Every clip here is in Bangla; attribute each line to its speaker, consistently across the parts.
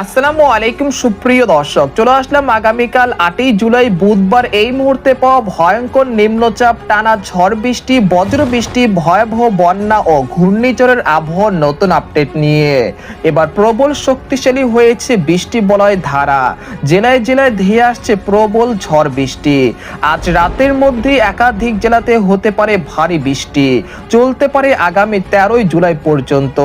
Speaker 1: আসসালামু আলাইকুম সুপ্রিয় দর্শক, চলে আসলাম আগামীকাল 8ই জুলাই বুধবার এই মুহূর্তে পাওয়া ভয়ঙ্কর নিম্নচাপ, টানা ঝড় বৃষ্টি, বজ্র বৃষ্টি, ভয়াবহ বন্যা ও ঘূর্ণিঝড়ের আবহাওয়ার নতুন আপডেট নিয়ে। এবার প্রবল শক্তিশালী হয়েছে বৃষ্টি বলয় ধারা, জেলায় জেলায় ধেয়ে আসছে প্রবল ঝড় বৃষ্টি। আজ রাতের মধ্যে একাধিক জেলাতে হতে পারে ভারী বৃষ্টি, চলতে পারে আগামী 13ই জুলাই পর্যন্ত।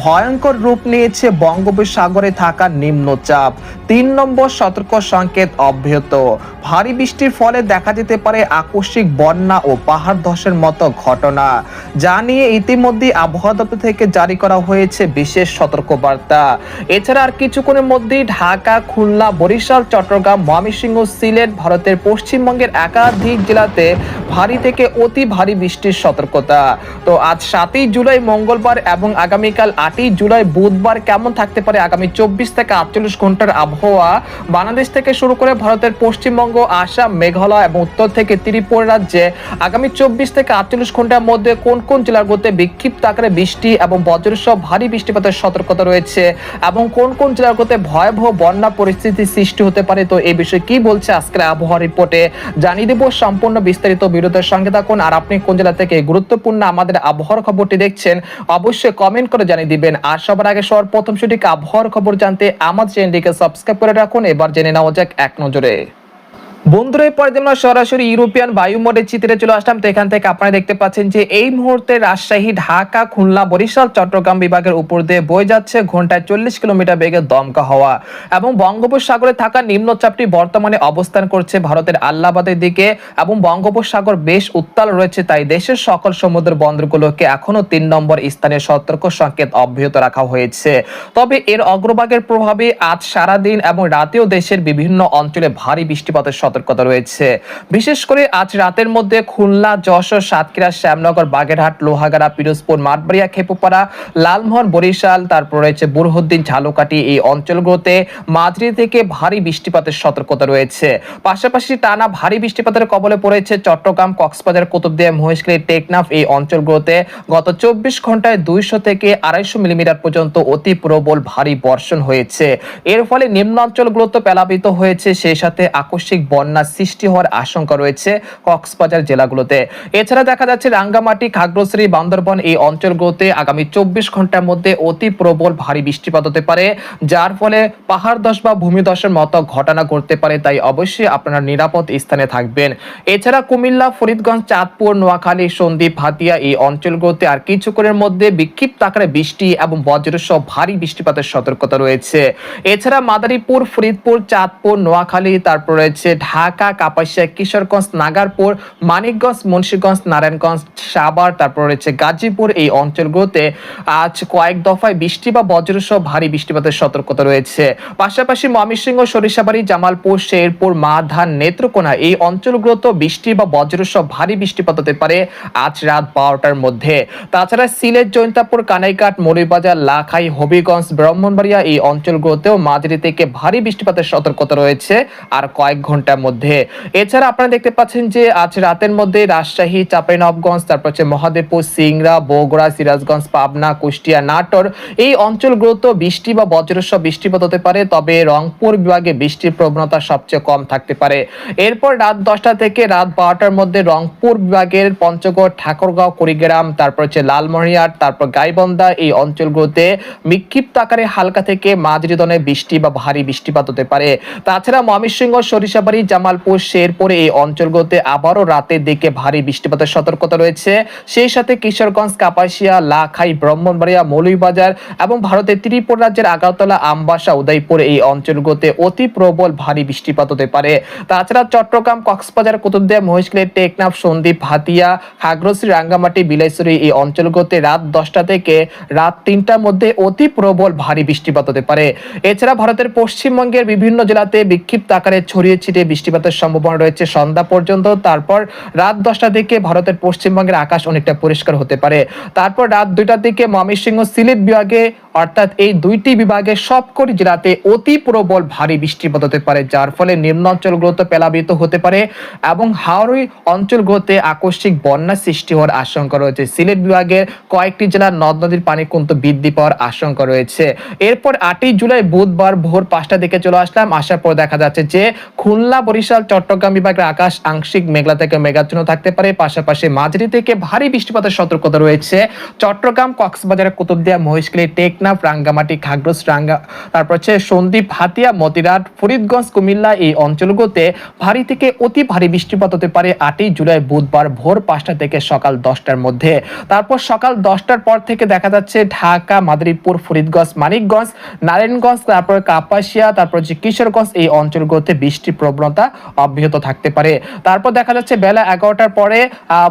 Speaker 1: ভয়ঙ্কর রূপ নিয়েছে বঙ্গোপসাগরে থাকা নিম্নচাপ, 3 নম্বর সতর্ক সংকেত অব্যাহত। ভারী বৃষ্টির ফলে দেখা যেতে পারে আকস্মিক বন্যা ও পাহাড় ধসের মতো ঘটনা, যা নিয়ে ইতিমধ্যে আবহাওয়া দপ্তর থেকে জারি করা হয়েছে বিশেষ সতর্কবার্তা। এছাড়া আর কিছুক্ষণের মধ্যেই ঢাকা, খুলনা, বরিশাল, চট্টগ্রাম, ময়মনসিংহ, সিলেট, ভারতের পশ্চিমবঙ্গের একাধিক জেলাতে ভারী থেকে অতি ভারী বৃষ্টির সতর্কতা। তো আজ 7ই জুলাই মঙ্গলবার এবং আগামীকাল 8ই জুলাই বুধবার কেমন থাকতে পারে আগামী 24 থেকে 48 ঘন্টার আবহাওয়া, বাংলাদেশ থেকে শুরু করে ভারতের পশ্চিমবঙ্গ, আসাম, মেঘালয় এবং উত্তর থেকে ত্রিপুরা রাজ্যে আগামী 24 থেকে 48 ঘন্টার মধ্যে কোন কোন জেলাগুলোতে বিক্ষিপ্ত আকারে বৃষ্টি এবং বজ্রসহ ভারী বৃষ্টিপাতের সতর্কতা রয়েছে এবং কোন কোন জেলাগুলোতে ভয়াবহ বন্যা পরিস্থিতি সৃষ্টি হতে পারে। তো এই বিষয়ে কি বলছে আজকের আবহাওয়া রিপোর্টে জানিয়ে দেব সম্পূর্ণ বিস্তারিত। বিরোধের সঙ্গে থাকুন। আর আপনি কোন জেলা থেকে গুরুত্বপূর্ণ আমাদের আবহাওয়ার খবরটি দেখছেন অবশ্যই কমেন্ট করে জানিয়ে দিবেন। আর সবার আগে সর্বপ্রথম সঠিক আবহাওয়ার খবর জানতে আমাদের চ্যানেলটিকে সাবস্ক্রাইব করে রাখুন। এবার জেনে নেওয়া যাক এক নজরে। বন্ধুরা, এরপর আমরা সরাসরি ইউরোপিয়ান বায়ুমণ্ডলের চিত্রে চলে আসলাম। তো এখান থেকে আপনারা দেখতে পাচ্ছেন যে এই মুহূর্তে রাজশাহী, ঢাকা, খুলনা, বরিশাল, চট্টগ্রাম বিভাগের উপর দিয়ে বয়ে যাচ্ছে ঘন্টায় 40 কিলোমিটার বেগে দমকা হাওয়া এবং বঙ্গোপসাগরে থাকা নিম্নচাপটি বর্তমানে অবস্থান করছে ভারতের আহ্লাবাদের দিকে এবং বঙ্গোপসাগর বেশ উত্তাল রয়েছে, তাই দেশের সকল সমুদ্র বন্দরগুলোকে এখনো 3 নম্বর স্থানে সতর্ক সংকেত অব্যাহত রাখা হয়েছে। তবে এর অগ্রভাগের প্রভাবে আজ সারাদিন এবং রাতেও দেশের বিভিন্ন অঞ্চলে ভারী বৃষ্টিপাতের সতর্কতা রয়েছে। বিশেষ করে আজ রাতের মধ্যে খুলনা, যশোর, সাতক্ষীরা, শ্যামনগর, বাগেরহাট, লোহাগাড়া, পিরোজপুর, মাঠবাড়িয়া, খেপুপাড়া, লালমোহন, বরিশাল, তারপর রয়েছে বুরহানুদ্দিন, ঝালকাঠি, এই অঞ্চলগুলোতে মাঝারি থেকে ভারী বৃষ্টিপাতের সতর্কতা রয়েছে। পাশাপাশি টানা ভারী বৃষ্টিপাতের কবলে পড়েছে চট্টগ্রাম, কক্সবাজার, কুতুবদিয়া, মহেশখালী, টেকনাফ, এই অঞ্চলগুলোতে গত 24 ঘন্টায় 200 থেকে 250 মিলিমিটার পর্যন্ত অতি প্রবল ভারী বর্ষণ হয়েছে। এর ফলে নিম্নাঞ্চলগুলোতে প্লাবিত হয়েছে, সেই সাথে আকস্মিক বন্যা সৃষ্টি হওয়ার আশঙ্কা রয়েছে কক্সবাজার জেলাগুলোতে। এছাড়া দেখা যাচ্ছে রাঙ্গামাটি, খাগড়াছড়ি, বান্দরবান, এই অঞ্চলগুলোতে আগামী 24 ঘন্টার মধ্যে অতি প্রবল ভারী বৃষ্টিপাত হতে পারে, যার ফলে পাহাড় ধস বা ভূমিধসের মতো ঘটনা ঘটতে পারে, তাই অবশ্যই আপনারা নিরাপদ স্থানে থাকবেন। এছাড়া কুমিল্লা, ফরিদগঞ্জ, চাঁদপুর, নোয়াখালী, সন্দ্বীপ, হাতিয়া, এই অঞ্চলগুলোতে আর কিছুক্ষণের মধ্যে বিক্ষিপ্ত আকারে বৃষ্টি এবং বজ্রসহ ভারী বৃষ্টিপাতের সতর্কতা রয়েছে। এছাড়া মাদারীপুর, ফরিদপুর, চাঁদপুর, নোয়াখালী, তারপর রয়েছে ঢাকা, কাপাসিয়া, কিশোরগঞ্জ, নাগারপুর, মানিকগঞ্জ, মুন্সিগঞ্জ, নারায়ণগঞ্জ, সাভার, তারপর রয়েছে গাজীপুর, এই অঞ্চলগুলোতে আজ কয়েক দফায় বৃষ্টি বা বজ্রসহ ভারী বৃষ্টিপাতের সতর্কতা রয়েছে। পাশাপাশি ময়মনসিংহ, সরিষাবাড়ি, জামালপুর, শেরপুর, মাধান, নেত্রকোনা, এই অঞ্চলগুলোতে বৃষ্টি বা বজ্রসহ ভারী বৃষ্টিপাত হতে পারে আজ রাত 12টার মধ্যে। তাছাড়া সিলেট, জৈন্তাপুর, কানাইঘাট, মৌলভীবাজার, লাখাই, হবিগঞ্জ, ব্রাহ্মণবাড়িয়া, এই অঞ্চলগুলোতেও মাঝারি থেকে ভারী বৃষ্টিপাতের সতর্কতা রয়েছে আর কয়েক ঘন্টার মধ্যে। এছাড়া আপনারা দেখতে পাচ্ছেন যে আজ রাতের মধ্যে রাজশাহী, চাঁপাইনবাবগঞ্জ, তারপর হচ্ছে মহাদেবপুর, সিংড়া, বগুড়া, সিরাজগঞ্জ, পাবনা, কুষ্টিয়া, নাটোর, এই অঞ্চলগুলোতে বৃষ্টি বা বজ্রসহ বৃষ্টিপাত হতে পারে, তবে রংপুর বিভাগে বৃষ্টির প্রবণতা সবচেয়ে কম থাকতে পারে। এরপর রাত 10টা থেকে রাত 12টার মধ্যে রংপুর বিভাগের পঞ্চগড়, ঠাকুরগাঁও, কুড়িগ্রাম, তারপর হচ্ছে লালমনিরহাট, তারপর গাইবান্ধা, এই অঞ্চলগুলোতে বিক্ষিপ্ত আকারে হালকা থেকে মাঝারি ধরনের বৃষ্টি বা ভারী বৃষ্টিপাত হতে পারে। তাছাড়া ময়মনসিংহ, সরিষাবাড়ি, জামালপুর, শেরপুর, এই অঞ্চলগুলোতে আবারও রাতের দিকে ভারী বৃষ্টিপাতের সতর্কতা রয়েছে। সেই সাথে কিশোরগঞ্জ, কাপাসিয়া, লাখাই, ব্রাহ্মণবাড়িয়া, মৌলভীবাজার এবং ভারতের ত্রিপুরা রাজ্যের আগারতলা, আমবাসা, উদয়পুর, এই অঞ্চলগুলোতে অতি প্রবল ভারী বৃষ্টিপাত হতে পারে। তাছাড়া চট্টগ্রাম, কক্সবাজার, কুতুবদিয়া, মহেশখালী, টেকনাফ, সন্দ্বীপ, হাতিয়া, খাগড়াছড়ি, রাঙ্গামাটি, বিলাইছড়ি, এই অঞ্চলগুলোতে রাত 10টা থেকে রাত 3টার মধ্যে অতি প্রবল ভারী বৃষ্টিপাত হতে পারে। এছাড়া ভারতের পশ্চিমবঙ্গের বিভিন্ন জেলাতে বিক্ষিপ্ত আকারে ছড়িয়ে ছিটিয়ে বৃষ্টিপাতের সম্ভাবনা রয়েছে সন্ধ্যা পর্যন্ত। তারপর রাত 10টা থেকে ভারতের পশ্চিমবঙ্গের আকাশ অনেকটা পরিষ্কার হতে পারে। তারপর রাত 2টার দিকে ময়মনসিংহ, সিলেট বিভাগে অর্থাৎ এই দুইটি বিভাগের সবকটি জেলাতে অতি প্রবল ভারী বৃষ্টিপাত হতে পারে, যার ফলে নিম্ন অঞ্চলগুলোতে প্লাবিত হতে পারে এবং হাওড়ি অঞ্চলগুলোতে আকস্মিক বন্যা সৃষ্টি হওয়ার আশঙ্কা রয়েছে। সিলেট বিভাগের কয়েকটি জেলার নদ নদীর পানি কিন্তু বৃদ্ধি পাওয়ার আশঙ্কা রয়েছে। এরপর 8ই জুলাই বুধবার ভোর 5টার দিকে চলে আসলাম। আসার পর দেখা যাচ্ছে যে খুলনা, বরিশাল, চট্টগ্রাম বিভাগের আকাশ আংশিক মেঘলা থেকে মেঘাচ্ছন্ন থাকতে পারে, পাশাপাশি মাঝারি থেকে ভারী বৃষ্টিপাতের সতর্কতা রয়েছে চট্টগ্রাম, কক্সবাজার, কুতুবদিয়া, মহেশখালী, টেকনাফ, রাঙ্গামাটি, খাগড়াছড়ি, তারপর হচ্ছে সন্দ্বীপ, হাতিয়া, মতিরাট, ফরিদগঞ্জ, কুমিল্লা এই অঞ্চলগুলোতে ভারী থেকে অতি ভারী বৃষ্টিপাত হতে পারে 8ই জুলাই বুধবার ভোর 5টা থেকে সকাল 10টার মধ্যে। তারপর সকাল 10টার পর থেকে দেখা যাচ্ছে ঢাকা, মাদারীপুর, ফরিদগঞ্জ, মানিকগঞ্জ, নারায়ণগঞ্জ, তারপর কাপাসিয়া, তারপর যে কিশোরগঞ্জ এই অঞ্চলগুলোতে বৃষ্টির প্রবণতা অব্যাহত থাকতে পারে। তারপর দেখা যাচ্ছে বেলা 11টার পরে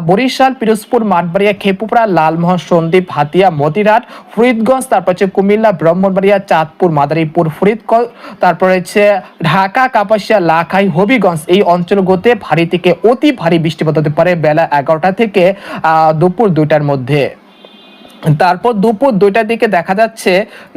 Speaker 1: বরিশাল, পিরোজপুর, মাঠবাড়িয়া, খেপুপাড়া, লালমোহন, সন্দ্বীপ, হাতিয়া, মতিরাট, ফরিদগঞ্জ, তারপর হচ্ছে কুমিল্লা, ব্রাহ্মণবাড়িয়া, চাঁদপুর, মাদারীপুর, ফরিদগঞ্জ, তারপর হচ্ছে ঢাকা, কাপাসিয়া, লাখাই, হবিগঞ্জ এই অঞ্চলগুলোতে ভারী থেকে অতি ভারী বৃষ্টিপাত হতে পারে বেলা 11টা থেকে দুপুর 2টার মধ্যে। তারপর দুপুর 2টার দিকে দেখা যাচ্ছে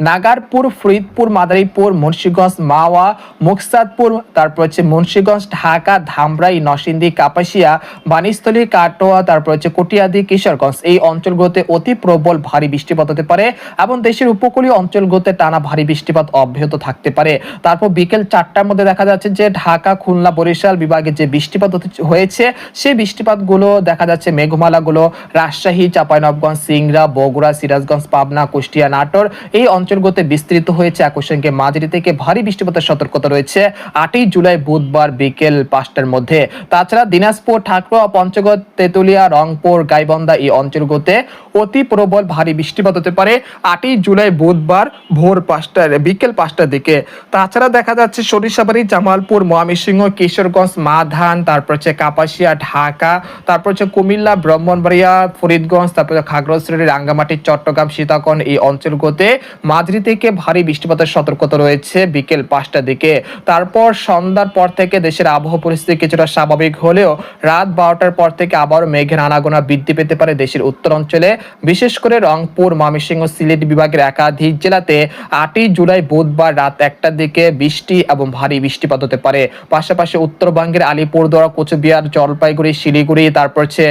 Speaker 1: নাগারপুর, ফরিদপুর, মাদারীপুর, মুন্সিগঞ্জ, মাওয়া, মুকসাদপুর, তারপর হচ্ছে মুন্সিগঞ্জ, ঢাকা, ধামরাই, নরসিংদী, কাপাসিয়া, বাণীস্থলী, কাটোয়া, তারপর হচ্ছে কটিয়াদি, কিশোরগঞ্জ এই অঞ্চলগুলোতে অতি প্রবল ভারী বৃষ্টিপাত হতে পারে এবং দেশের উপকূলীয় অঞ্চলগুলোতে টানা ভারী বৃষ্টিপাত অব্যাহত থাকতে পারে। তারপর বিকেল 4টার মধ্যে দেখা যাচ্ছে যে ঢাকা, খুলনা, বরিশাল বিভাগে যে বৃষ্টিপাত হয়েছে সেই বৃষ্টিপাতগুলো দেখা যাচ্ছে মেঘমালাগুলো রাজশাহী, চাঁপাইনবাবগঞ্জ, সিংড়া, বগুড়া, সিরাজগঞ্জ, পাবনা, কুষ্টিয়া, নাটোর এই অঞ্চলগুলোতে বিস্তৃত হয়েছে। একই সঙ্গে মাঝারি থেকে ভারী বৃষ্টিপাতের সতর্কতা রয়েছে 8ই জুলাই বুধবার বিকেল 5টার মধ্যে। তাছাড়া দিনাজপুর, ঠাকুরগাঁও, পঞ্চগড়, তেতুলিয়া, রংপুর, গাইবান্ধা এই অঞ্চলগুলোতে অতি প্রবল ভারী বৃষ্টিপাত হতে পারে 8ই জুলাই বুধবার ভোর 5টার বিকেল 5টার দিকে। তাছাড়া দেখা যাচ্ছে সরিষাবাড়ি, জামালপুর, ময়মনসিংহ, কিশোরগঞ্জ, মাধান, তারপর হচ্ছে কাপাসিয়া, ঢাকা, তারপর হচ্ছে কুমিল্লা, ব্রাহ্মণবাড়িয়া, ফরিদগঞ্জ, তারপর খাগড়াছড়ি, রাঙ্গামাটি, চট্টগ্রাম, সীতাকুণ্ড এই অঞ্চলগুলোতে মাঝারি থেকে ভারী বৃষ্টিপাতের সতর্কতা রয়েছে বিকেল 5টার দিকে। তারপর সন্ধ্যার পর থেকে দেশের আবহাওয়া পরিস্থিতি কিছুটা স্বাভাবিক হলেও রাত 12টার পর থেকে আবার মেঘের আনাগোনা বৃদ্ধি পেতে পারে দেশের উত্তর অঞ্চলে, বিশেষ করে রংপুর, ময়মনসিংহ, সিলেট বিভাগের একাধিক জেলাতে 8ই জুলাই বুধবার রাত 1টার দিকে বৃষ্টি এবং ভারী বৃষ্টিপাত হতে পারে। পাশাপাশি উত্তরবঙ্গের আলিপুরদুয়ার, কোচবিহার, জলপাইগুড়ি, শিলিগুড়ি, তারপর হচ্ছে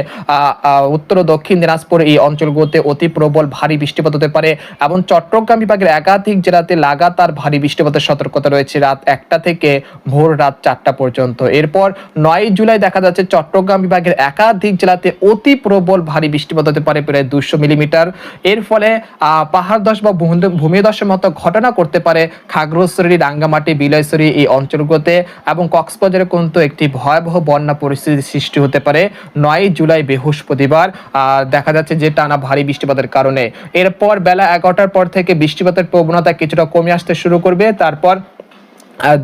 Speaker 1: উত্তর ও দক্ষিণ দিনাজপুর এই অঞ্চলগুলোতে অতি প্রবল ভারী বৃষ্টিপাত হতে পারে এবং চট্টগ্রাম বিভাগের একাধিক জেলাতে লাগাতার ভারী বৃষ্টিপাতের সতর্কতা রয়েছে রাত 1টা থেকে ভোর রাত 4টা পর্যন্ত। এরপর 9ই জুলাই দেখা যাচ্ছে চট্টগ্রাম বিভাগের একাধিক জেলাতে অতি প্রবল ভারী বৃষ্টিপাত হতে পারে প্রায় 200 মিলিমিটার। এর ফলে পাহাড় ধস বা ভূমিধসের মতো ঘটনা করতে পারে খাগড়াছড়ি, রাঙ্গামাটি, বিলাইছড়ি এই অঞ্চলগুলোতে এবং কক্সবাজারে কিন্তু একটি ভয়াবহ বন্যা পরিস্থিতি সৃষ্টি হতে পারে 9ই জুলাই বৃহস্পতিবার দেখা যাচ্ছে যে টানা ভারী বৃষ্টিপাতের কারণে। এরপর বেলা 11টার পর থেকে বৃষ্টিপাতের প্রবণতা কিছুটা কমে আসতে শুরু করবে। তারপর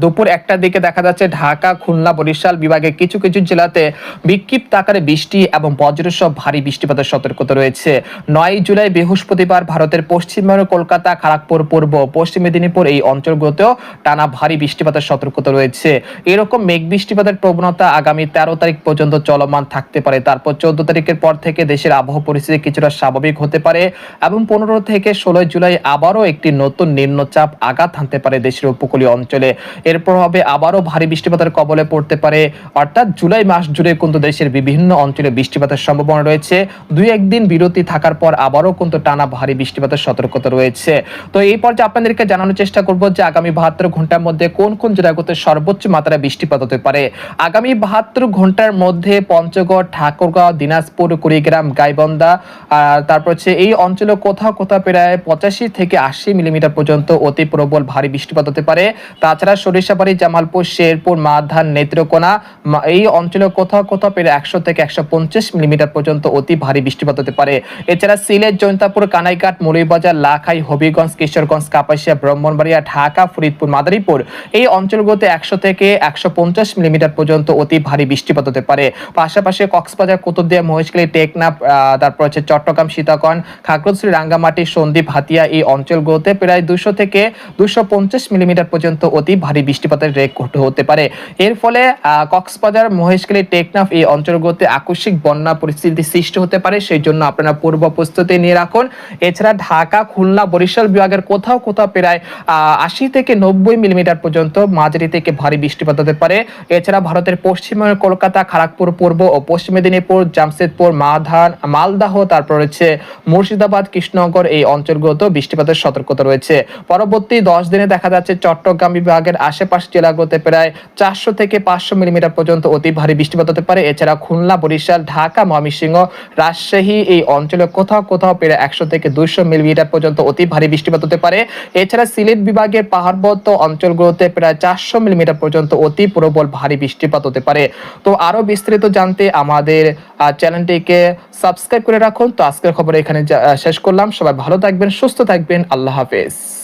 Speaker 1: দুপুর 1টার দিকে দেখা যাচ্ছে ঢাকা, খুলনা, বরিশাল বিভাগের কিছু কিছু জেলাতে বিক্ষিপ্ত আকারে বৃষ্টি এবং বজ্রসহ ভারী বৃষ্টিপাতের সতর্কতা রয়েছে 9ই জুলাই বৃহস্পতিবার ভারতের পশ্চিমবঙ্গ, কলকাতা, খড়গপুর, পূর্ব পশ্চিম মেদিনীপুর এই অঞ্চলগুলোতেও টানা ভারী বৃষ্টিপাতের সতর্কতা রয়েছে। এরকম মেঘ বৃষ্টিপাতের প্রবণতা আগামী 13 তারিখ পর্যন্ত চলমান থাকতে পারে। তারপর 14 তারিখের পর থেকে দেশের আবহাওয়া পরিস্থিতি কিছুটা স্বাভাবিক হতে পারে এবং 15 থেকে 16 জুলাই আবারও একটি নতুন নিম্নচাপ আঘাত হানতে পারে দেশের উপকূলীয় অঞ্চলে। এর প্রভাবে আবারও ভারী বৃষ্টিপাতের কবলে পড়তে পারে, অর্থাৎ জুলাই মাস জুড়ে কিন্তু দেশের বিভিন্ন অঞ্চলে বৃষ্টিপাতের সম্ভাবনা রয়েছে। 2-1 দিন বিরতি থাকার পর আবারও কিন্তু টানা ভারী বৃষ্টিপাতের সতর্কতা রয়েছে। তো এই পর্যায়ে আপনাদেরকে জানানোর চেষ্টা করব যে আগামী 72 ঘন্টার মধ্যে কোন কোন জেলাগুলোতে সর্বোচ্চ মাত্রায় বৃষ্টিপাত হতে পারে। আগামী 72 ঘন্টার মধ্যে পঞ্চগড়, ঠাকুরগাঁও, দিনাজপুর, কুড়িগ্রাম, গাইবান্ধা, তারপর হচ্ছে এই অঞ্চলে কোথাও কোথাও প্রায় 85 থেকে 80 মিলিমিটার পর্যন্ত অতি প্রবল ভারী বৃষ্টিপাত হতে পারে। তাছাড়া সরিষাবাড়ি, জামালপুর, শেরপুর, মাধান, নেত্রকোনা এই অঞ্চলে কোথাও কোথাও প্রায় 100 থেকে 150 মিলিমিটার পর্যন্ত অতি ভারী বৃষ্টিপাত হতে পারে। এছাড়া সিলেট, জৈন্তাপুর, কানাইঘাট, মৌলভীবাজার, লাখাই, হবিগঞ্জ, কিশোরগঞ্জ, কাপাসিয়া, ব্রাহ্মণবাড়িয়া, ঢাকা, ফরিদপুর, মাদারীপুর এই অঞ্চলগুলোতে 100 থেকে 150 মিলিমিটার পর্যন্ত অতি ভারী বৃষ্টিপাত হতে পারে। পাশাপাশি কক্সবাজার, কুতুবদিয়া, মহেশখালী, টেকনাফ, তারপর হচ্ছে চট্টগ্রাম, সীতাকুণ্ড, খাগড়াছড়ি, রাঙ্গামাটি, সন্দ্বীপ, হাতিয়া এই অঞ্চলগুলোতে প্রায় 200 থেকে 250 মিলিমিটার পর্যন্ত অতি ভারী বৃষ্টিপাতের রেকর্ড হতে পারে। এর ফলে কক্সবাজার, মহেশখালী, টেকনাফ এই অঞ্চলগুলোতে আকস্মিক বন্যা পরিস্থিতি সৃষ্টি হতে পারে, সেই জন্য আপনারা পূর্ব প্রস্তুতি নিয়ে রাখুন। এছাড়া ঢাকা, খুলনা, বরিশাল বিভাগের কোথাও কোথাও প্রায় 80 থেকে 90 মিলিমিটার পর্যন্ত মাঝারি থেকে ভারী বৃষ্টিপাত হতে পারে। এছাড়া ভারতের পশ্চিমবঙ্গের কলকাতা, খড়গপুর পূর্ব ও পশ্চিম মেদিনীপুর, জামশেদপুর, মালদাহ, তারপর রয়েছে মুর্শিদাবাদ, কৃষ্ণনগর এই অঞ্চলগুলোতেও বৃষ্টিপাতের সতর্কতা রয়েছে। পরবর্তী 10 দিনে দেখা যাচ্ছে চট্টগ্রাম বিভাগের আশেপাশ জেলাগুলোতে প্রায় 400 থেকে 500 মিলিমিটার পর্যন্ত অতি ভারী বৃষ্টিপাত হতে পারে। এছাড়া খুলনা, বরিশাল, ঢাকা, ময়মনসিংহ, রাজশাহী এই অঞ্চলে কোথাও কোথাও প্রায় 100 থেকে 200 মিলিমিটার পর্যন্ত অতি ভারী বৃষ্টিপাত হতে পারে। এছাড়া সিলেট বিভাগের পাহাড়বর্তী অঞ্চলগুলোতে প্রায় 400 মিলিমিটার পর্যন্ত অতি প্রবল ভারী বৃষ্টিপাত হতে পারে। তো আরো বিস্তারিত জানতে আমাদের চ্যানেলটিকে সাবস্ক্রাইব করে রাখুন। তো আজকের খবর এখানে শেষ করলাম। সবাই ভালো থাকবেন, সুস্থ থাকবেন। আল্লাহ হাফেজ।